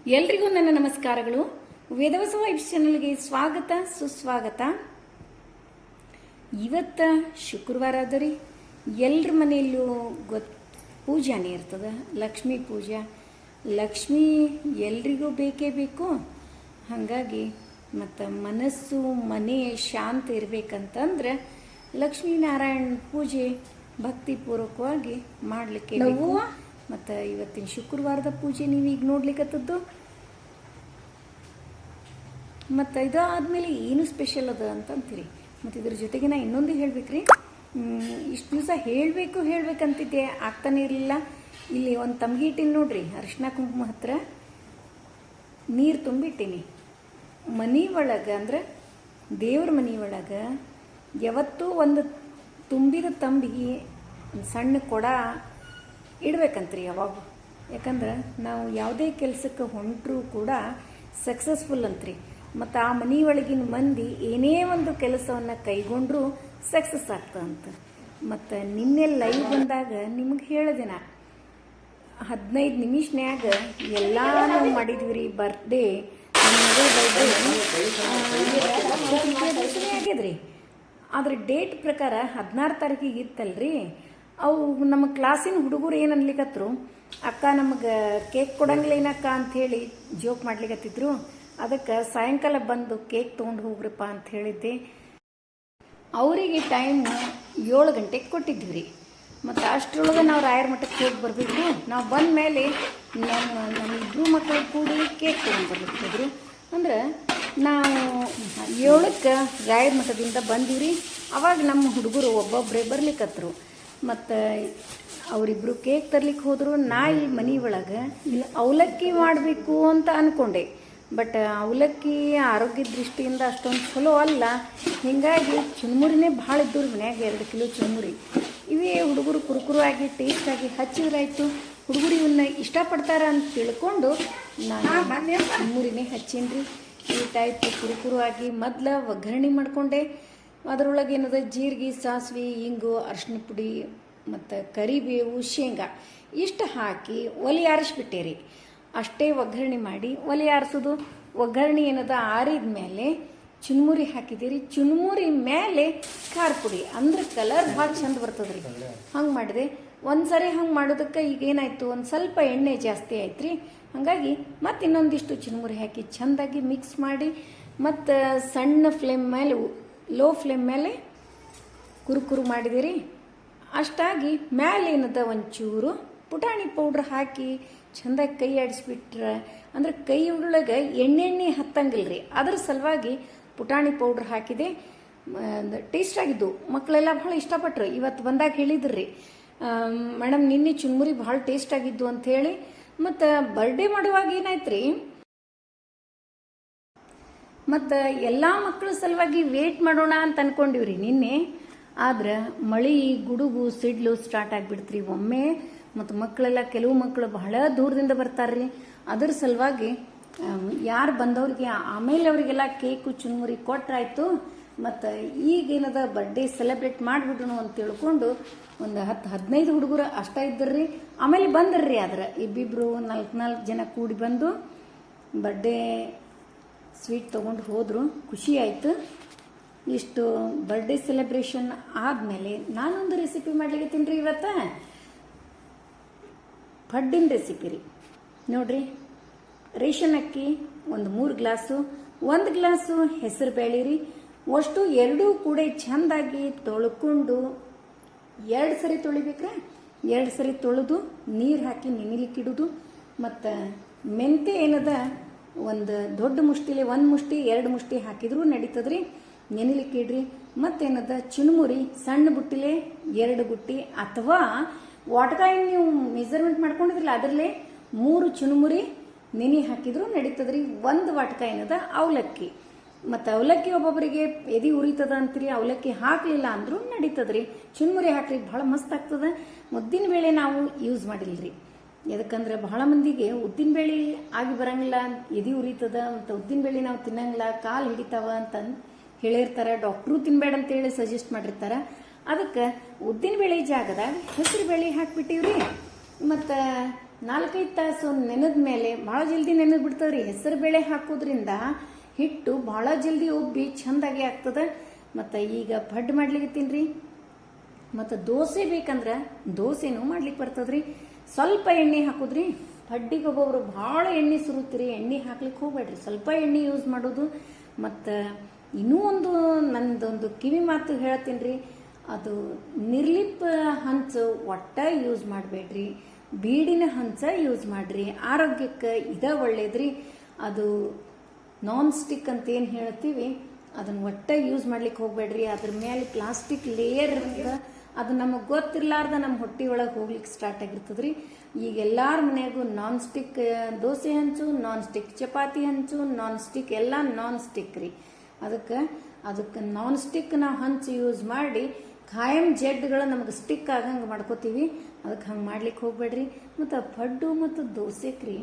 ಎಲ್ರಿಗೂ ನನ್ನ ನಮಸ್ಕಾರಗಳು. ವೇದವಸ ವೈಬ್ಸ್ ಚಾನಲ್ಗೆ ಸ್ವಾಗತ ಸುಸ್ವಾಗತ. ಇವತ್ತ ಶುಕ್ರವಾರ ಅದರಿ ಎಲ್ರ ಮನೆಯಲ್ಲೂ ಪೂಜಾನೇ ಇರ್ತದೆ, ಲಕ್ಷ್ಮೀ ಪೂಜಾ. ಲಕ್ಷ್ಮೀ ಎಲ್ರಿಗೂ ಬೇಕೇ ಬೇಕು. ಹಾಗಾಗಿ ಮತ್ತು ಮನಸ್ಸು ಮನೆ ಶಾಂತ ಇರಬೇಕಂತಂದ್ರೆ ಲಕ್ಷ್ಮೀನಾರಾಯಣ ಪೂಜೆ ಭಕ್ತಿಪೂರ್ವಕವಾಗಿ ಮಾಡಲಿಕ್ಕೆ ನಾವು. ಮತ್ತು ಇವತ್ತಿನ ಶುಕ್ರವಾರದ ಪೂಜೆ ನೀವೀಗ ನೋಡ್ಲಿಕ್ಕತ್ತದ್ದು. ಮತ್ತು ಇದಾದ್ಮೇಲೆ ಏನು ಸ್ಪೆಷಲ್ ಅದ ಅಂತಂತೀರಿ. ಮತ್ತು ಇದ್ರ ಜೊತೆಗೆ ನಾ ಇನ್ನೊಂದು ಹೇಳ್ಬೇಕ್ರಿ. ಇಷ್ಟು ದಿವಸ ಹೇಳ್ಬೇಕಂತಿದ್ದೆ, ಆಗ್ತಾನೆ ಇರಲಿಲ್ಲ. ಇಲ್ಲಿ ಒಂದು ತಮ್ಗೆ ಇಟ್ಟೀನಿ ನೋಡ್ರಿ, ಅರಿಶಿನ ಕುಂಕುಮ ಹತ್ರ ನೀರು ತುಂಬಿಟ್ಟೀನಿ. ಮನೆ ಒಳಗೆ ಅಂದ್ರೆ ದೇವ್ರ ಮನೆ ಒಳಗೆ ಯಾವತ್ತೂ ಒಂದು ತುಂಬಿದ ತಂಬಿಗೆ ಸಣ್ಣ ಕೊಡ ಇಡ್ಬೇಕಂತ್ರಿ ಯಾವಾಗ. ಯಾಕಂದ್ರೆ ನಾವು ಯಾವುದೇ ಕೆಲಸಕ್ಕೆ ಹೊಂಟರೂ ಕೂಡ ಸಕ್ಸಸ್ಫುಲ್ ಅಂತ್ರಿ. ಮತ್ತು ಆ ಮನೆ ಒಳಗಿನ ಮಂದಿ ಏನೇ ಒಂದು ಕೆಲಸವನ್ನು ಕೈಗೊಂಡ್ರೂ ಸಕ್ಸಸ್ ಆಗ್ತದಂತ. ಮತ್ತು ನಿನ್ನೆ ಲೈವ್ ಬಂದಾಗ ನಿಮಗೆ ಹೇಳಿದೆ ನಾ, 15 ನಿಮಿಷನ್ಯಾಗ ಎಲ್ಲ ನಾವು ಮಾಡಿದ್ವಿ ರೀ. ಬರ್ಡೇ ನನ್ನ ಮಗಳ ಬರ್ಡೇ ಆಗ್ಯದ್ರಿ. ಆದ್ರೆ ಡೇಟ್ ಪ್ರಕಾರ 16 ತಾರೀಕಿಗೆ ಇತ್ತಲ್ರಿ. ಅವು ನಮ್ಮ ಕ್ಲಾಸಿನ ಹುಡುಗರು ಏನು ಅನ್ಲಿಕ್ಕತ್ರು, ಅಕ್ಕ ನಮಗೆ ಕೇಕ್ ಕೊಡಂಗಿಲ್ಲ ಏನಕ್ಕ ಅಂಥೇಳಿ ಜೋಕ್ ಮಾಡ್ಲಿಕ್ಕತ್ತಿದ್ರು. ಅದಕ್ಕೆ ಸಾಯಂಕಾಲ ಬಂದು ಕೇಕ್ ತೊಗೊಂಡು ಹೋಗ್ರಪ್ಪ ಅಂತ ಹೇಳಿದ್ದೆ. ಅವರಿಗೆ ಟೈಮ್ 7 ಗಂಟೆಗೆ ಕೊಟ್ಟಿದ್ವಿ ರೀ. ಮತ್ತು ಅಷ್ಟರೊಳಗೆ ನಾವು ರಾಯರ ಮಠಕ್ಕೆ ಹೋಗಿ ಬರಬೇಕು. ನಾವು ಬಂದ ಮೇಲೆ ನಮ್ಮ ಇಬ್ಬರು ಮಕ್ಕಳು ಕೂಡಿ ಕೇಕ್ ತೊಗೊಂಡು ಬರ್ಲಿಕ್ಕಿದ್ರು. ಅಂದ್ರೆ ನಾವು 7ಕ್ಕೆ ರಾಯರ ಮಠದಿಂದ ಬಂದೀವಿ. ಅವಾಗ ನಮ್ಮ ಹುಡುಗರು ಒಬ್ಬೊಬ್ಬರೇ ಬರ್ಲಿಕ್ಕತ್ರು. ಮತ್ತು ಅವರಿಬ್ಬರು ಕೇಕ್ ತರ್ಲಿಕ್ಕೆ ಹೋದರು. ನಾ ಇಲ್ಲಿ ಮನೆ ಒಳಗೆ ಅವಲಕ್ಕಿ ಮಾಡಬೇಕು ಅಂತ ಅಂದ್ಕೊಂಡೆ. ಬಟ್ ಅವಲಕ್ಕಿ ಆರೋಗ್ಯ ದೃಷ್ಟಿಯಿಂದ ಅಷ್ಟೊಂದು ಚಲೋ ಅಲ್ಲ. ಹೀಗಾಗಿ ಚುರುಮುರಿನೇ ಭಾಳ ಇದ್ದವ್ರು ಮನ್ಯಾಗ. 2 ಕಿಲೋ ಚುರುಮುರಿ ಇವೇ ಹುಡುಗರು ಕುರುಕುರುವಾಗಿ ಟೇಸ್ಟಾಗಿ ಹಚ್ಚಿದ್ರಾಯ್ತು. ಹುಡುಗರು ಇವನ್ನ ಇಷ್ಟಪಡ್ತಾರ ಅಂತ ತಿಳ್ಕೊಂಡು ನಾನು ಚುರುಮುರಿನೇ ಹಚ್ಚೀನಿ. ಈ ಟೈಪ್ ಕುರುಕುರುವಾಗಿ ಮೊದಲು ಒಗ್ಗರಣೆ ಮಾಡಿಕೊಂಡೆ. ಅದರೊಳಗೆ ಏನದ ಜೀರಿಗೆ, ಸಾಸಿವೆ, ಇಂಗು, ಅರಿಶಿನ ಪುಡಿ ಮತ್ತು ಕರಿಬೇವು, ಶೇಂಗಾ ಇಷ್ಟು ಹಾಕಿ ಒಲೆ ಆರಿಸ್ಬಿಟ್ಟೆ ರೀ. ಅಷ್ಟೇ ಒಗ್ಗರಣೆ ಮಾಡಿ ಒಲೆ ಆರಿಸೋದು. ಒಗ್ಗರಣೆ ಏನದ ಆರಿದ ಮೇಲೆ ಚುನ್ಮುರಿ ಹಾಕಿದ್ದೀರಿ. ಚುನ್ಮುರಿ ಮೇಲೆ ಖಾರ ಪುಡಿ ಅಂದ್ರೆ ಕಲರ್ ಭಾಳ ಚಂದ ಬರ್ತದೆ ರೀ. ಹಂಗೆ ಮಾಡಿದೆ. ಒಂದು ಸರಿ ಹಂಗೆ ಮಾಡೋದಕ್ಕೆ ಈಗ ಏನಾಯಿತು, ಒಂದು ಸ್ವಲ್ಪ ಎಣ್ಣೆ ಜಾಸ್ತಿ ಆಯ್ತು ರೀ. ಹಾಗಾಗಿ ಮತ್ತು ಇನ್ನೊಂದಿಷ್ಟು ಚುನ್ಮುರಿ ಹಾಕಿ ಚೆಂದಾಗಿ ಮಿಕ್ಸ್ ಮಾಡಿ ಮತ್ತು ಸಣ್ಣ ಫ್ಲೇಮ್ ಮೇಲೆ, ಲೋ ಫ್ಲೇಮ್ ಮೇಲೆ ಕುರುಕುರು ಮಾಡಿದಿರಿ. ಅಷ್ಟಾಗಿ ಮೇಲೆ ಏನದ ಒಂಚೂರು ಪುಟಾಣಿ ಪೌಡ್ರ್ ಹಾಕಿ ಚೆಂದಾಗಿ ಕೈ ಆಡಿಸ್ಬಿಟ್ರೆ, ಅಂದ್ರೆ ಕೈ ಒಳಗೆ ಎಣ್ಣೆ ಹತ್ತಂಗಿಲ್ಲ ರೀ. ಅದ್ರ ಸಲುವಾಗಿ ಪುಟಾಣಿ ಪೌಡ್ರ್ ಹಾಕಿದೆ. ಟೇಸ್ಟ್ ಆಗಿದ್ದು. ಮಕ್ಕಳೆಲ್ಲ ಭಾಳ ಇಷ್ಟಪಟ್ರು. ಇವತ್ತು ಬಂದಾಗ ಹೇಳಿದ್ರಿ, ಮೇಡಮ್ ನಿನ್ನೆ ಚುನ್ಮುರಿ ಭಾಳ ಟೇಸ್ಟ್ ಆಗಿದ್ದು ಅಂಥೇಳಿ. ಮತ್ತು ಬರ್ಡೇ ಮಾಡುವಾಗ ಏನಾಯ್ತು ರೀ, ಮತ್ತು ಎಲ್ಲ ಮಕ್ಕಳ ಸಲುವಾಗಿ ವೇಟ್ ಮಾಡೋಣ ಅಂತ ಅಂದ್ಕೊಂಡಿವ್ರಿ ನಿನ್ನೆ. ಆದ್ರೆ ಮಳೆ, ಗುಡುಗು, ಸಿಡ್ಲು ಸ್ಟಾರ್ಟ್ ಆಗಿಬಿಡ್ತ್ರಿ ಒಮ್ಮೆ. ಮತ್ತು ಮಕ್ಕಳೆಲ್ಲ, ಕೆಲವು ಮಕ್ಕಳು ಬಹಳ ದೂರದಿಂದ ಬರ್ತಾರ್ರಿ. ಅದ್ರ ಸಲುವಾಗಿ ಯಾರು ಬಂದವ್ರಿಗೆ ಆಮೇಲೆ ಅವರಿಗೆಲ್ಲ ಕೇಕು ಚುನ್ಮುರಿ ಕೊಟ್ರಾಯ್ತು. ಮತ್ತು ಈಗೇನದ ಬರ್ಡೇ ಸೆಲೆಬ್ರೇಟ್ ಮಾಡಿಬಿಡೋಣ ಅಂತ ತಿಳ್ಕೊಂಡು ಒಂದು 10-15 ಹುಡುಗರು ಅಷ್ಟ ಇದ್ದರ್ರಿ. ಆಮೇಲೆ ಬಂದ್ರಿ. ಆದ್ರೆ ಇಬ್ಬಿಬ್ರು 4 ಜನ ಕೂಡಿ ಬಂದು ಬರ್ಡೇ ಸ್ವೀಟ್ ತೊಗೊಂಡು ಹೋದರು. ಖುಷಿ ಆಯಿತು. ಇಷ್ಟು ಬರ್ಡೇ ಸೆಲೆಬ್ರೇಷನ್ ಆದಮೇಲೆ ನಾನೊಂದು ರೆಸಿಪಿ ಮಾಡ್ಲಿಕ್ಕೆ ರೀ ಇವತ್ತು. ಪಡ್ಡಿನ ರೆಸಿಪಿ ರೀ. ನೋಡ್ರಿ, ರೇಷನ್ ಅಕ್ಕಿ ಒಂದು 3 ಗ್ಲಾಸು, 1 ಗ್ಲಾಸು ಹೆಸರು ಬೇಳೆ ರೀ. ಅಷ್ಟು ಎರಡೂ ಕೂಡ ಚೆಂದಾಗಿ ತೊಳ್ಕೊಂಡು 2 ಸರಿ ತೊಳಿಬೇಕ್ರೆ. 2 ಸರಿ ತೊಳೆದು ನೀರು ಹಾಕಿ ನೆನಿಲಿಕ್ಕಿಡೋದು. ಮತ್ತು ಮೆಂತೆ ಏನದ ಒಂದು ದೊಡ್ಡ ಮುಷ್ಟಿಲಿ 1 ಮುಷ್ಟಿ 2 ಮುಷ್ಟಿ ಹಾಕಿದ್ರೂ ನಡೀತದ್ರಿ. ನೆನಿಲಿಕ್ಕಿಡ್ರಿ. ಮತ್ತೇನದ ಚುನ್ಮುರಿ ಸಣ್ಣ ಬುಟ್ಟಿಲೆ 2 ಬುಟ್ಟಿ, ಅಥವಾ ವಾಟಕಾಯಿ ನೀವು ಮೆಜರ್ಮೆಂಟ್ ಮಾಡ್ಕೊಂಡಿದ್ರಲ್ಲ ಅದರಲ್ಲೇ 3 ಚುನ್ಮುರಿ ನೆನೆ ಹಾಕಿದ್ರು ನಡೀತದ್ರಿ. 1 ವಾಟಕಾಯಿ ಏನದ ಅವಲಕ್ಕಿ. ಮತ್ತು ಅವಲಕ್ಕಿ ಒಬ್ಬೊಬ್ಬರಿಗೆ ಎದೆ ಉರಿತದ ಅಂತೀರಿ, ಅವಲಕ್ಕಿ ಹಾಕಲಿಲ್ಲ ಅಂದ್ರೂ ನಡೀತದ್ರಿ. ಚುನ್ಮುರಿ ಹಾಕ್ರಿ ಭಾಳ ಮಸ್ತ್ ಆಗ್ತದೆ. ಉದ್ದಿನ ಬೇಳೆ ನಾವು ಯೂಸ್ ಮಾಡಿಲ್ರಿ. ಯಾಕಂದ್ರೆ ಬಹಳ ಮಂದಿಗೆ ಉದ್ದಿನ ಬೇಳೆ ಆಗಿ ಬರಂಗಿಲ್ಲ, ಎದೆ ಉರಿತದ, ಮತ್ತು ಉದ್ದಿನ ಬೇಳೆ ನಾವು ತಿನ್ನಂಗಿಲ್ಲ, ಕಾಲು ಹಿಡಿತಾವ ಅಂತ ಹೇಳಿರ್ತಾರೆ. ಡಾಕ್ಟ್ರು ತಿನ್ಬೇಡ ಅಂತೇಳಿ ಸಜೆಸ್ಟ್ ಮಾಡಿರ್ತಾರೆ. ಅದಕ್ಕೆ ಉದ್ದಿನ ಬೇಳೆ ಜಾಗದಾಗ ಹೆಸರು ಬೇಳೆ ಹಾಕ್ಬಿಟ್ಟಿವ್ರಿ. ಮತ್ತು 4-5 ತಾಸು ನೆನೆದ ಮೇಲೆ ಭಾಳ ಜಲ್ದಿ ನೆನೆದು ಬಿಡ್ತದ್ರಿ. ಹೆಸರು ಬೇಳೆ ಹಾಕೋದ್ರಿಂದ ಹಿಟ್ಟು ಭಾಳ ಜಲ್ದಿ ಉಬ್ಬಿ ಚಂದಾಗಿ ಆಗ್ತದೆ. ಮತ್ತು ಈಗ ಪಡ್ಡು ಮಾಡ್ಲಿಕ್ಕತ್ತೀನಿ ರೀ. ಮತ್ತು ದೋಸೆ ಬೇಕಂದ್ರೆ ದೋಸೆನೂ ಮಾಡ್ಲಿಕ್ಕೆ ಬರ್ತದ್ರಿ. ಸ್ವಲ್ಪ ಎಣ್ಣೆ ಹಾಕೋದ್ರಿ. ಪಡ್ಡಿಗೆ ಒಬ್ಬೊಬ್ರು ಭಾಳ ಎಣ್ಣೆ ಸುರುತ್ತೀರಿ, ಎಣ್ಣೆ ಹಾಕ್ಲಿಕ್ಕೆ ಹೋಗ್ಬೇಡ್ರಿ, ಸ್ವಲ್ಪ ಎಣ್ಣೆ ಯೂಸ್ ಮಾಡೋದು. ಮತ್ತು ಇನ್ನೂ ನಂದೊಂದು ಕಿವಿ ಮಾತು ಹೇಳ್ತೀನಿ ರೀ, ಅದು ನಿರ್ಲಿಪ್ ಹಂಚು ಒಟ್ಟ ಯೂಸ್ ಮಾಡಬೇಡ್ರಿ, ಬೀಡಿನ ಹಂಚ ಯೂಸ್ ಮಾಡ್ರಿ. ಆರೋಗ್ಯಕ್ಕೆ ಇದ ಒಳ್ಳೇದ್ರಿ. ಅದು ನಾನ್ ಸ್ಟಿಕ್ ಅಂತ ಏನು ಹೇಳ್ತೀವಿ ಅದನ್ನು ಒಟ್ಟ ಯೂಸ್ ಮಾಡ್ಲಿಕ್ಕೆ ಹೋಗ್ಬೇಡ್ರಿ. ಅದ್ರ ಮೇಲೆ ಪ್ಲಾಸ್ಟಿಕ್ ಲೇಯರ್ ಇರ್ತದೆ, ಅದು ನಮಗೆ ಗೊತ್ತಿರ್ಲಾರ್ದ ನಮ್ಮ ಹೊಟ್ಟೆ ಒಳಗೆ ಹೋಗ್ಲಿಕ್ಕೆ ಸ್ಟಾರ್ಟ್ ಆಗಿರ್ತದ್ರಿ. ಈಗ ಎಲ್ಲಾರ ಮನೆಯಾಗೂ ನಾನ್ ಸ್ಟಿಕ್ ದೋಸೆ ಹಂಚು, ನಾನ್ ಸ್ಟಿಕ್ ಚಪಾತಿ ಹಂಚು, ನಾನ್ ಸ್ಟಿಕ್ ಎಲ್ಲ ನಾನ್ ಸ್ಟಿಕ್ ರೀ. ಅದಕ್ಕೆ ನಾನ್ ಸ್ಟಿಕ್ ನಾವು ಹಂಚು ಯೂಸ್ ಮಾಡಿ ಖಾಯಂ ಜಡ್ಗಳು ನಮಗೆ ಸ್ಟಿಕ್ ಆಗಂಗೆ ಮಾಡ್ಕೋತೀವಿ. ಅದಕ್ಕೆ ಹಂಗೆ ಮಾಡ್ಲಿಕ್ಕೆ ಹೋಗ್ಬೇಡ್ರಿ. ಮತ್ತು ಪಡ್ಡು ಮತ್ತು ದೋಸೆಗೆ ರೀ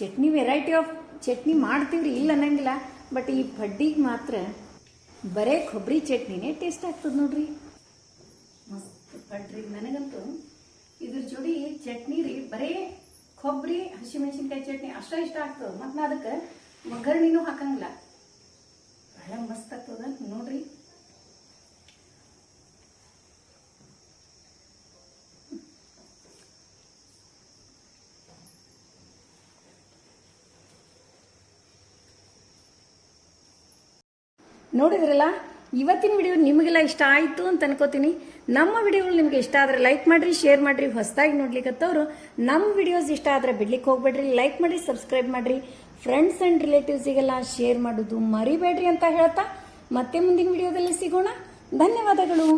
ಚಟ್ನಿ ವೆರೈಟಿ ಆಫ್ ಚಟ್ನಿ ಮಾಡ್ತೀವ್ರಿ, ಇಲ್ಲ ಅನ್ನಂಗಿಲ್ಲ. ಬಟ್ ಈ ಪಡ್ಡಿಗೆ ಮಾತ್ರ ಬರೇ ಕೊಬ್ಬರಿ ಚಟ್ನಿನೇ ಟೇಸ್ಟ್ ಆಗ್ತದೆ ನೋಡ್ರಿ. ಮಸ್ತ್ ಪಡ್ರಿ. ನನಗಂತೂ ಇದ್ರ ಜೋಡಿ ಚಟ್ನಿ ರೀ ಬರೇ ಕೊಬ್ಬರಿ ಹಸಿಮೆಣಸಿನ್ಕಾಯಿ ಚಟ್ನಿ ಅಷ್ಟ ಇಷ್ಟ ಆಗ್ತದೆ. ಮತ್ತು ನಾ ಅದಕ್ಕೆ ಒಗ್ಗರಣೆನೂ ಹಾಕಂಗಿಲ್ಲ, ಬಹಳ ಮಸ್ತ್ ಆಗ್ತದ ನೋಡ್ರಿ. ನೋಡಿದ್ರಲ್ಲ, ಇವತ್ತಿನ ವಿಡಿಯೋ ನಿಮಗೆಲ್ಲ ಇಷ್ಟ ಆಯಿತು ಅಂತ ಅನ್ಕೋತೀನಿ. ನಮ್ಮ ವಿಡಿಯೋಗಳು ನಿಮಗೆ ಇಷ್ಟ ಆದರೆ ಲೈಕ್ ಮಾಡಿರಿ, ಶೇರ್ ಮಾಡಿರಿ. ಹೊಸದಾಗಿ ನೋಡ್ಲಿಕ್ಕತ್ತವ್ರು ನಮ್ಮ ವಿಡಿಯೋಸ್ ಇಷ್ಟ ಆದರೆ ಬಿಡ್ಲಿಕ್ಕೆ ಹೋಗ್ಬೇಡ್ರಿ. ಲೈಕ್ ಮಾಡಿ, ಸಬ್ಸ್ಕ್ರೈಬ್ ಮಾಡಿರಿ. ಫ್ರೆಂಡ್ಸ್ ಆ್ಯಂಡ್ ರಿಲೇಟಿವ್ಸಿಗೆಲ್ಲ ಶೇರ್ ಮಾಡೋದು ಮರಿಬೇಡ್ರಿ ಅಂತ ಹೇಳ್ತಾ ಮತ್ತೆ ಮುಂದಿನ ವಿಡಿಯೋದಲ್ಲಿ ಸಿಗೋಣ. ಧನ್ಯವಾದಗಳು.